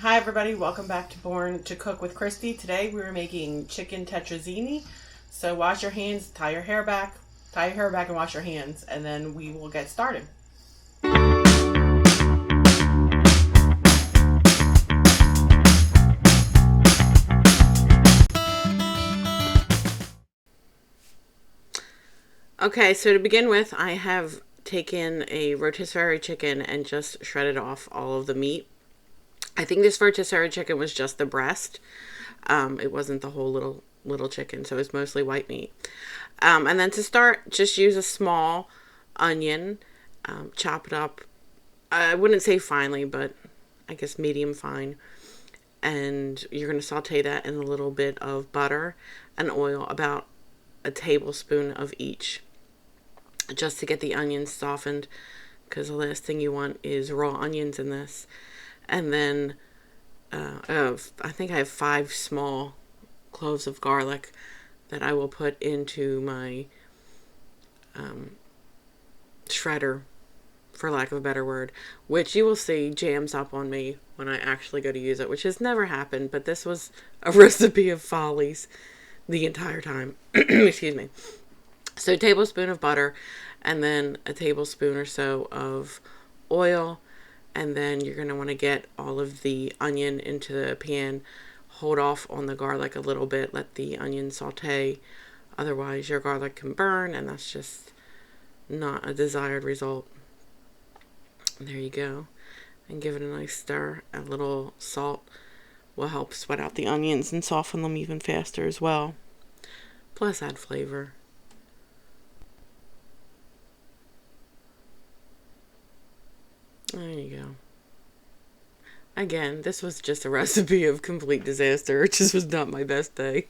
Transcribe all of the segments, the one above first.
Hi everybody, welcome back to Born to Cook with Christy. Today we're making chicken tetrazzini. So wash your hands, tie your hair back and wash your hands, and then we will get started. Okay, so to begin with, I have taken a rotisserie chicken and just shredded off all of the meat. I think this rotisserie chicken was just the breast. It wasn't the whole little chicken, so it's mostly white meat. And then to start, just use a small onion, chop it up. I wouldn't say finely, but I guess medium fine. And you're going to saute that in a little bit of butter and oil, about a tablespoon of each, just to get the onions softened, because the last thing you want is raw onions in this. And then I think I have 5 small cloves of garlic that I will put into my shredder, for lack of a better word, which you will see jams up on me when I actually go to use it, which has never happened, but this was a recipe of follies the entire time. Excuse me. So a tablespoon of butter, and then a tablespoon or so of oil, and then you're going to want to get all of the onion into the pan. Hold off on the garlic a little bit, let the onion saute, otherwise your garlic can burn, and that's just not a desired result. There you go. And give it a nice stir. A little salt will help sweat out the onions and soften them even faster as well. Plus add flavor. There you go. Again, this was just a recipe of complete disaster. It just was not my best day.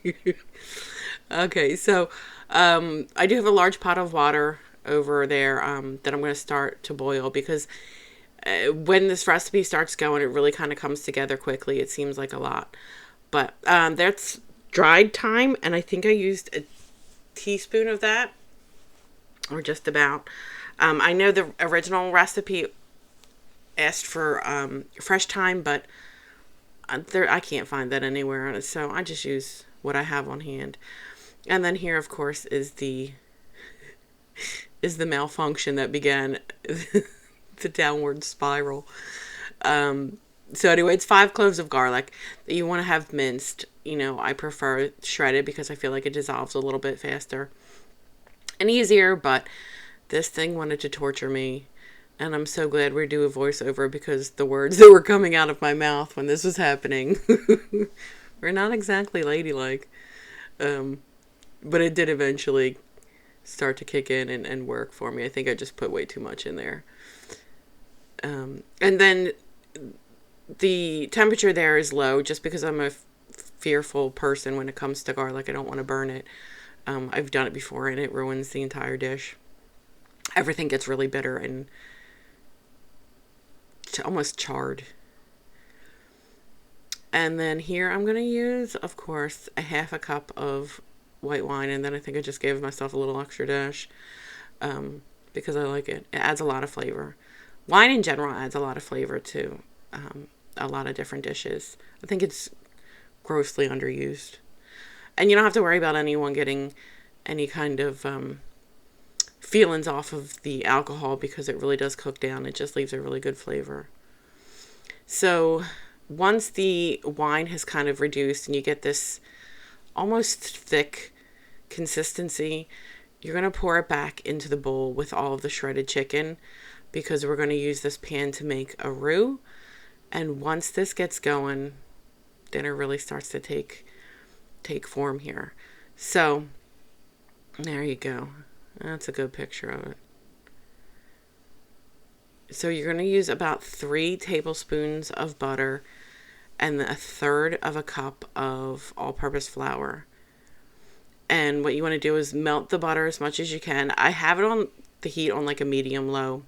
Okay, so I do have a large pot of water over there that I'm going to start to boil, because when this recipe starts going, it really kind of comes together quickly. It seems like a lot. But that's dried thyme, and I think I used a teaspoon of that, or just about. I know the original recipe asked for fresh thyme, but I can't find that anywhere, so I just use what I have on hand. And then here, of course, is the malfunction that began the downward spiral. So anyway, it's 5 cloves of garlic that you want to have minced. You know, I prefer shredded because I feel like it dissolves a little bit faster and easier, but this thing wanted to torture me. And I'm so glad we do a voiceover, because the words that were coming out of my mouth when this was happening were not exactly ladylike. But it did eventually start to kick in and work for me. I think I just put way too much in there. And then the temperature there is low, just because I'm a fearful person when it comes to garlic. I don't want to burn it. I've done it before, and it ruins the entire dish. Everything gets really bitter and almost charred. And then here I'm going to use, of course, a half a cup of white wine, and then I think I just gave myself a little extra dash because I like it. It adds a lot of flavor. Wine in general adds a lot of flavor to a lot of different dishes. I think it's grossly underused. And you don't have to worry about anyone getting any kind of feelings off of the alcohol, because it really does cook down. It just leaves a really good flavor. So once the wine has kind of reduced and you get this almost thick consistency, you're going to pour it back into the bowl with all of the shredded chicken, because we're going to use this pan to make a roux. And once this gets going, dinner really starts to take form here. So there you go. That's a good picture of it. So you're going to use about 3 tablespoons of butter and 1/3 of a cup of all-purpose flour. And what you want to do is melt the butter as much as you can. I have it on the heat on like a medium-low.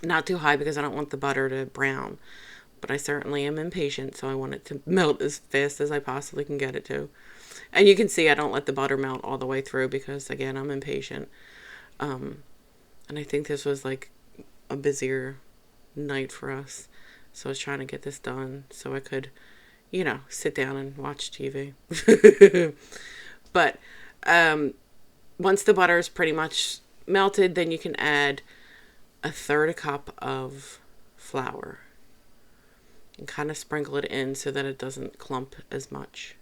Not too high, because I don't want the butter to brown. But I certainly am impatient, so I want it to melt as fast as I possibly can get it to. And you can see I don't let the butter melt all the way through, because, again, I'm impatient. And I think this was like a busier night for us. So I was trying to get this done so I could, sit down and watch TV. But once the butter is pretty much melted, then you can add a third a cup of flour and kind of sprinkle it in so that it doesn't clump as much.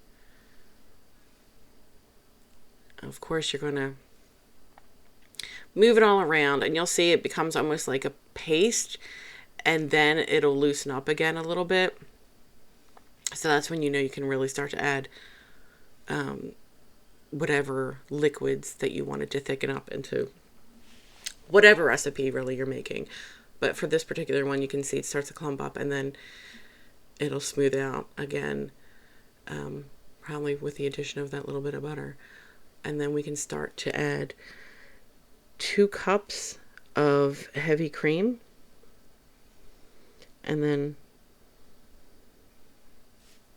Of course, you're going to move it all around, and you'll see it becomes almost like a paste, and then it'll loosen up again a little bit. So that's when you can really start to add whatever liquids that you wanted to thicken up into whatever recipe really you're making. But for this particular one, you can see it starts to clump up, and then it'll smooth out again, probably with the addition of that little bit of butter. And then we can start to add 2 cups of heavy cream. And then,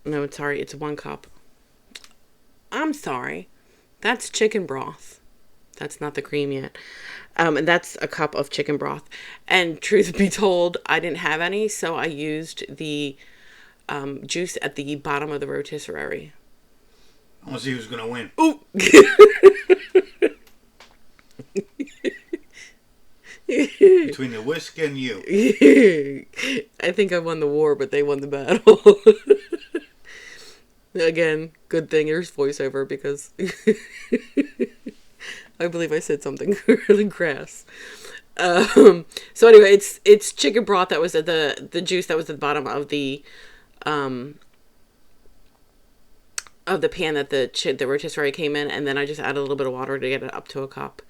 no, sorry, it's 1 cup. I'm sorry. That's chicken broth. That's not the cream yet. And that's a cup of chicken broth. And truth be told, I didn't have any, so I used the juice at the bottom of the rotisserie. I want to see who's going to win. Ooh! Between the whisk and you. I think I won the war, but they won the battle. Again, good thing there's voiceover because I believe I said something really crass. So anyway, it's chicken broth that was at the juice that was at the bottom of the pan that the rotisserie came in, and then I just added a little bit of water to get it up to a cup.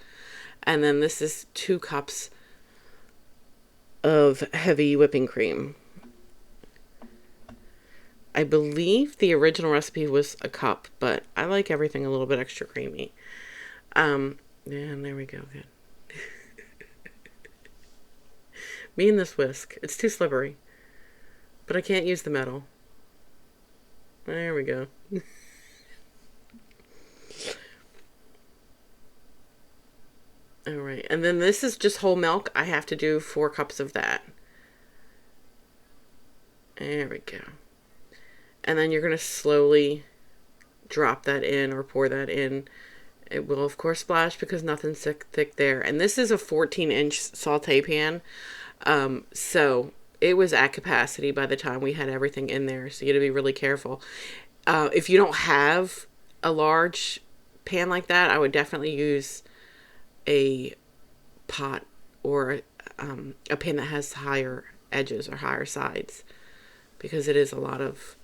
And then this is 2 cups of heavy whipping cream. I believe the original recipe was a cup, but I like everything a little bit extra creamy. And there we go. Good. Me and this whisk. It's too slippery. But I can't use the metal. There we go. Alright, and then this is just whole milk. I have to do 4 cups of that. There we go. And then you're going to slowly drop that in or pour that in. It will, of course, splash because nothing's thick there. And this is a 14-inch Saute pan. So it was at capacity by the time we had everything in there. So you got to be really careful. If you don't have a large pan like that, I would definitely use a pot or a pan that has higher edges or higher sides, because it is a lot of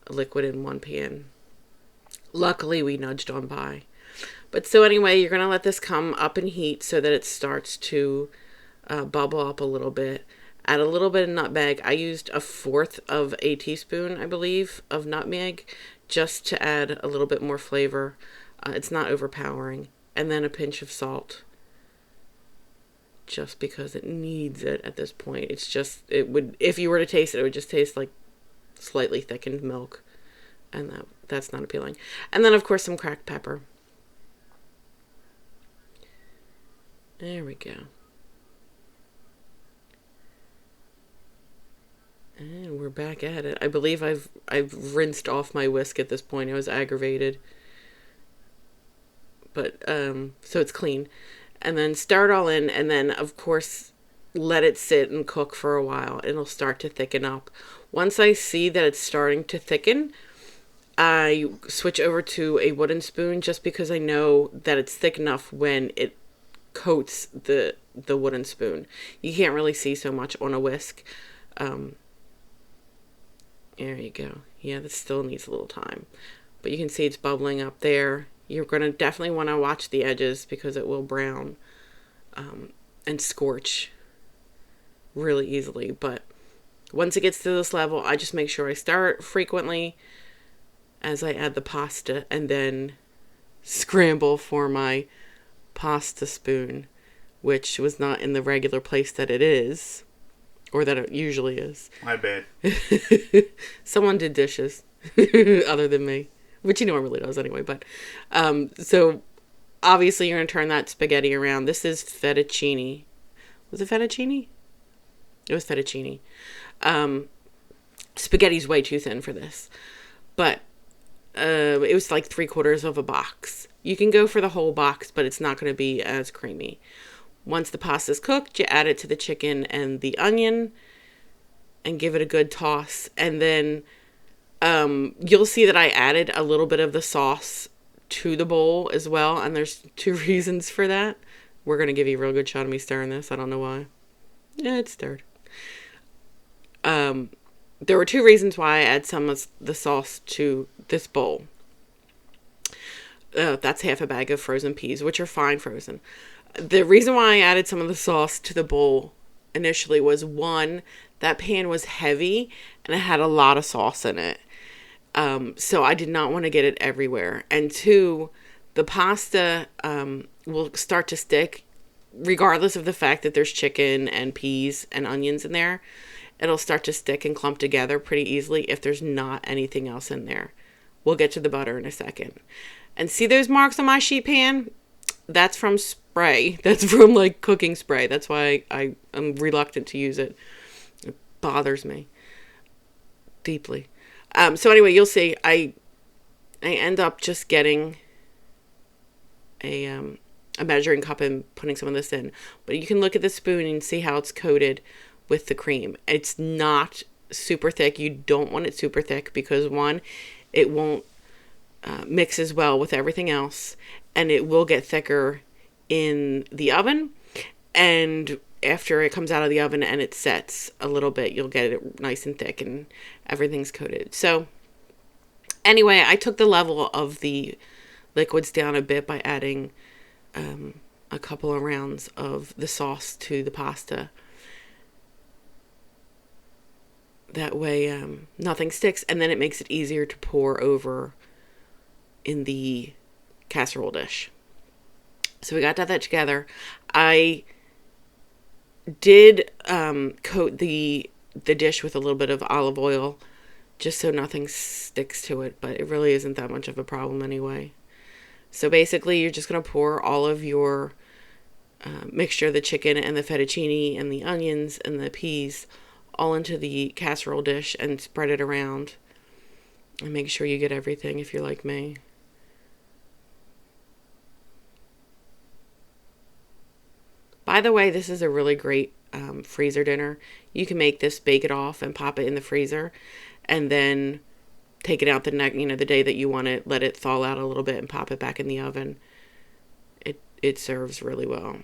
liquid in one pan. Luckily, we nudged on by. But so anyway, you're going to let this come up in heat so that it starts to bubble up a little bit. Add a little bit of nutmeg. I used 1/4 of a teaspoon, I believe, of nutmeg, just to add a little bit more flavor. It's not overpowering. And then a pinch of salt, just because it needs it at this point. It's just, it would, if you were to taste it, it would just taste like slightly thickened milk, and that's not appealing. And then, of course, some cracked pepper. There we go. And we're back at it. I believe I've rinsed off my whisk at this point. I was aggravated. But, so it's clean. And then stir it all in, and then, of course, let it sit and cook for a while. It'll start to thicken up. Once I see that it's starting to thicken, I switch over to a wooden spoon, just because I know that it's thick enough when it coats the wooden spoon. You can't really see so much on a whisk. There you go. Yeah, this still needs a little time. But you can see it's bubbling up there. You're going to definitely want to watch the edges, because it will brown and scorch really easily. But once it gets to this level, I just make sure I stir it frequently as I add the pasta, and then scramble for my pasta spoon, which was not in the regular place that it is, or that it usually is. My bad. Someone did dishes other than me, which he normally does anyway. But so obviously you're going to turn that spaghetti around. This is fettuccine. Was it fettuccine? It was fettuccine. Spaghetti's way too thin for this. But it was like 3/4 of a box. You can go for the whole box, but it's not going to be as creamy. Once the pasta's cooked, you add it to the chicken and the onion and give it a good toss. And then you'll see that I added a little bit of the sauce to the bowl as well. And there's 2 reasons for that. We're going to give you a real good shot of me stirring this. I don't know why. Yeah, it's stirred. There were 2 reasons why I add some of the sauce to this bowl. That's half a bag of frozen peas, which are fine frozen. The reason why I added some of the sauce to the bowl initially was, 1, that pan was heavy and it had a lot of sauce in it. So I did not want to get it everywhere. And 2, the pasta will start to stick regardless of the fact that there's chicken and peas and onions in there. It'll start to stick and clump together pretty easily if there's not anything else in there. We'll get to the butter in a second. And see those marks on my sheet pan? That's from spray. That's from like cooking spray. That's why I am reluctant to use it. It bothers me deeply. So anyway, you'll see I end up just getting a measuring cup and putting some of this in. But you can look at the spoon and see how it's coated with the cream. It's not super thick. You don't want it super thick because, 1, it won't mix as well with everything else, and it will get thicker in the oven. And after it comes out of the oven and it sets a little bit, you'll get it nice and thick and everything's coated. So anyway, I took the level of the liquids down a bit by adding a couple of rounds of the sauce to the pasta. That way nothing sticks, and then it makes it easier to pour over in the casserole dish. So we got that together. I did coat the dish with a little bit of olive oil just so nothing sticks to it, but it really isn't that much of a problem anyway. So basically you're just going to pour all of your mixture, the chicken and the fettuccine and the onions and the peas, all into the casserole dish and spread it around. And make sure you get everything if you're like me. By the way, this is a really great freezer dinner. You can make this, bake it off, and pop it in the freezer, and then take it out the day that you want it, let it thaw out a little bit, and pop it back in the oven. It serves really well.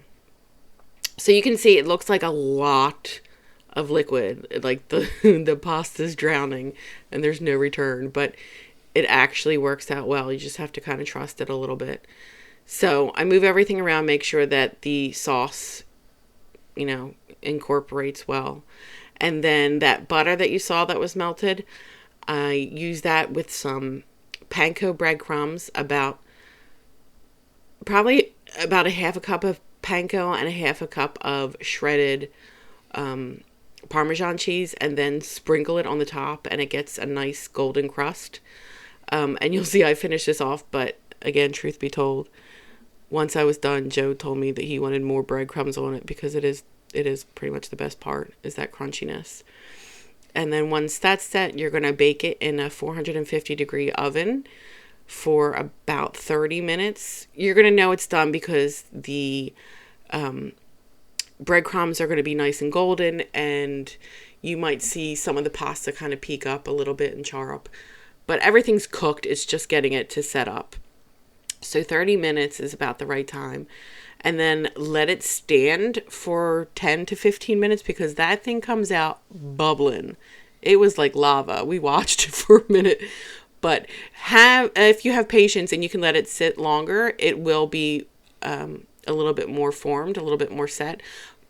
So you can see it looks like a lot of liquid, like the pasta's drowning and there's no return, but it actually works out well. You just have to kind of trust it a little bit. So I move everything around, make sure that the sauce, incorporates well. And then that butter that you saw that was melted, I use that with some Panko breadcrumbs, probably about a half a cup of Panko and a half a cup of shredded Parmesan cheese, and then sprinkle it on the top, and it gets a nice golden crust. And you'll see I finished this off, but again, truth be told, once I was done, Joe told me that he wanted more breadcrumbs on it because it is pretty much the best part, is that crunchiness. And then once that's set, you're going to bake it in a 450 degree oven for about 30 minutes. You're going to know it's done because the breadcrumbs are going to be nice and golden, and you might see some of the pasta kind of peek up a little bit and char up. But everything's cooked. It's just getting it to set up. So 30 minutes is about the right time. And then let it stand for 10 to 15 minutes because that thing comes out bubbling. It was like lava. We watched for a minute. But if you have patience and you can let it sit longer, it will be a little bit more formed, a little bit more set.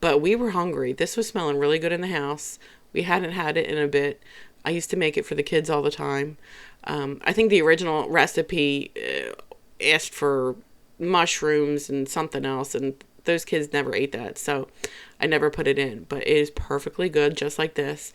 But we were hungry. This was smelling really good in the house. We hadn't had it in a bit. I used to make it for the kids all the time. I think the original recipe asked for mushrooms and something else, and those kids never ate that, so I never put it in. But it is perfectly good, just like this.